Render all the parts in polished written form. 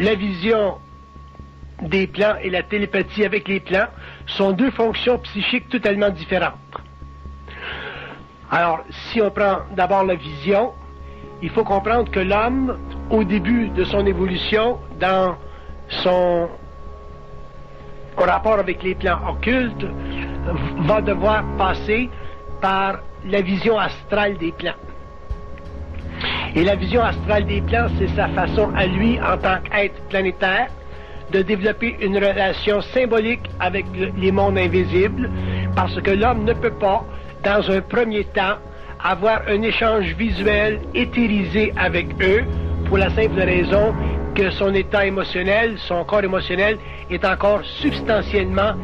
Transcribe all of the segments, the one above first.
la vision des plans et la télépathie avec les plans sont deux fonctions psychiques totalement différentes. Alors, si on prend d'abord la vision, il faut comprendre que l'homme, au début de son évolution, dans son rapport avec les plans occultes, va devoir passer par la vision astrale des plans. Et la vision astrale des plans, c'est sa façon à lui, en tant qu'être planétaire, de développer une relation symbolique avec les mondes invisibles, parce que l'homme ne peut pas, dans un premier temps, avoir un échange visuel éthérisé avec eux, pour la simple raison que son état émotionnel, son corps émotionnel, est encore substantiellement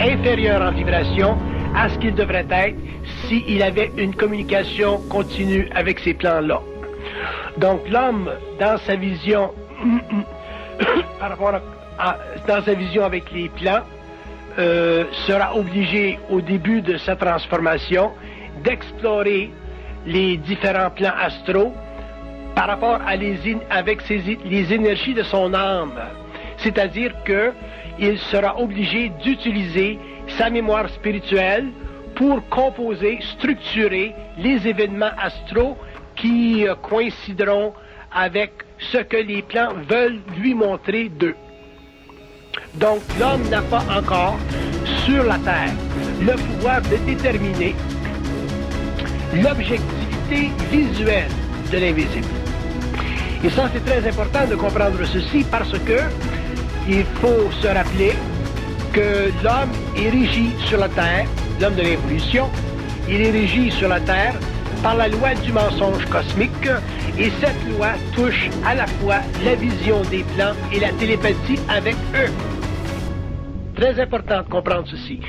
inférieur en vibration à ce qu'il devrait être s'il avait une communication continue avec ces plans-là. Donc l'homme, dans sa vision, par rapport dans sa vision avec les plans, sera obligé au début de sa transformation d'explorer les différents plans astraux par rapport à avec les énergies de son âme. C'est-à-dire qu'il sera obligé d'utiliser sa mémoire spirituelle pour composer, structurer les événements astraux qui coïncideront avec ce que les plans veulent lui montrer d'eux. Donc l'homme n'a pas encore sur la Terre le pouvoir de déterminer l'objectivité visuelle de l'invisible. Et ça, c'est très important de comprendre ceci parce que il faut se rappeler que l'homme est régi sur la Terre, l'homme de l'évolution, il est régi sur la Terre par la loi du mensonge cosmique, et cette loi touche à la fois la vision des plans et la télépathie avec eux. Très important de comprendre ceci.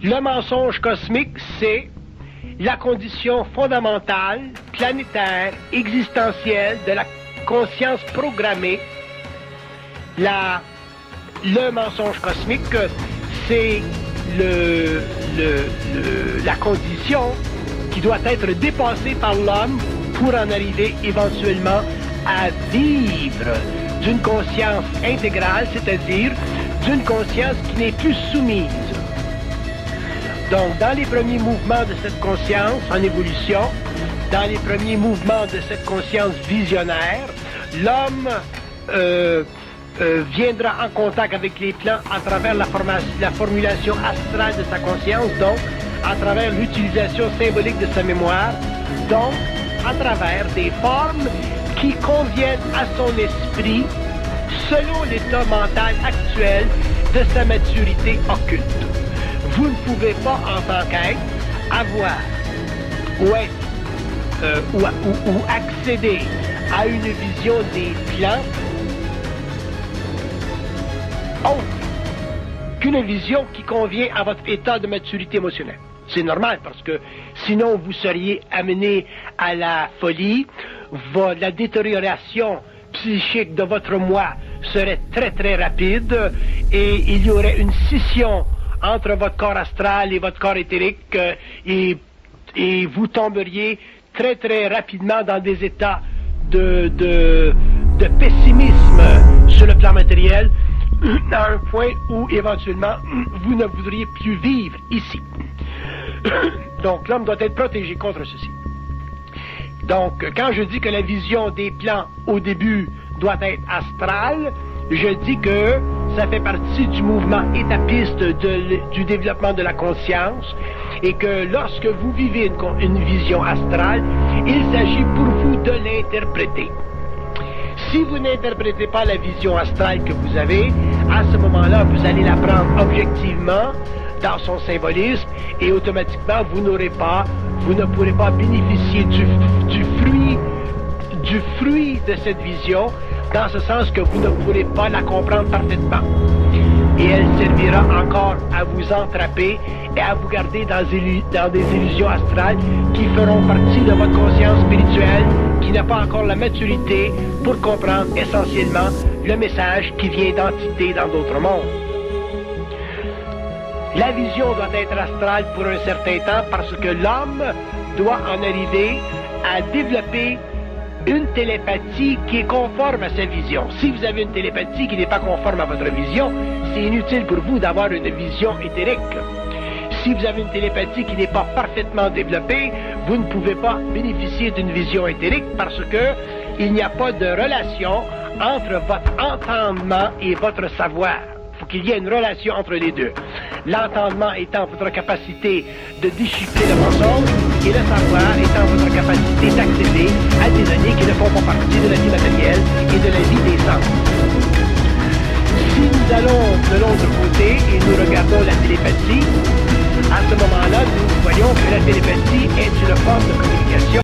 Le mensonge cosmique, c'est la condition fondamentale, planétaire, existentielle de la conscience programmée. Le mensonge cosmique, c'est la condition qui doit être dépassée par l'homme pour en arriver éventuellement à vivre d'une conscience intégrale, c'est-à-dire d'une conscience qui n'est plus soumise. Donc, dans les premiers mouvements de cette conscience en évolution, dans les premiers mouvements de cette conscience visionnaire, l'homme viendra en contact avec les plans à travers la formulation astrale de sa conscience, donc à travers l'utilisation symbolique de sa mémoire, donc à travers des formes qui conviennent à son esprit selon l'état mental actuel de sa maturité occulte. Vous ne pouvez pas, en tant qu'être, avoir ou accéder à une vision des plans autre qu'une vision qui convient à votre état de maturité émotionnelle. C'est normal parce que sinon vous seriez amené à la folie, la détérioration psychique de votre moi serait très très rapide et il y aurait une scission entre votre corps astral et votre corps éthérique et vous tomberiez très très rapidement dans des états de pessimisme sur le plan matériel à un point où éventuellement vous ne voudriez plus vivre ici. Donc l'homme doit être protégé contre ceci. Donc quand je dis que la vision des plans au début doit être astrale, je dis que ça fait partie du mouvement étapiste du développement de la conscience et que lorsque vous vivez une vision astrale, il s'agit pour vous de l'interpréter. Si vous n'interprétez pas la vision astrale que vous avez, à ce moment-là, vous allez la prendre objectivement dans son symbolisme et automatiquement, vous ne pourrez pas bénéficier du fruit de cette vision, dans ce sens que vous ne pourrez pas la comprendre parfaitement. Et elle servira encore à vous entrapper et à vous garder dans des illusions astrales qui feront partie de votre conscience spirituelle qui n'a pas encore la maturité pour comprendre essentiellement le message qui vient d'entités dans d'autres mondes. La vision doit être astrale pour un certain temps parce que l'homme doit en arriver à développer une télépathie qui est conforme à sa vision. Si vous avez une télépathie qui n'est pas conforme à votre vision, c'est inutile pour vous d'avoir une vision éthérique. Si vous avez une télépathie qui n'est pas parfaitement développée, vous ne pouvez pas bénéficier d'une vision éthérique parce que il n'y a pas de relation entre votre entendement et votre savoir. Il faut qu'il y ait une relation entre les deux. L'entendement étant votre capacité de déchiffrer le mensonge et le savoir étant votre capacité d'accéder à des données qui ne font pas partie de la vie matérielle et de la vie des sens. Si nous allons de l'autre côté et nous regardons la télépathie, à ce moment-là, nous voyons que la télépathie est une forme de communication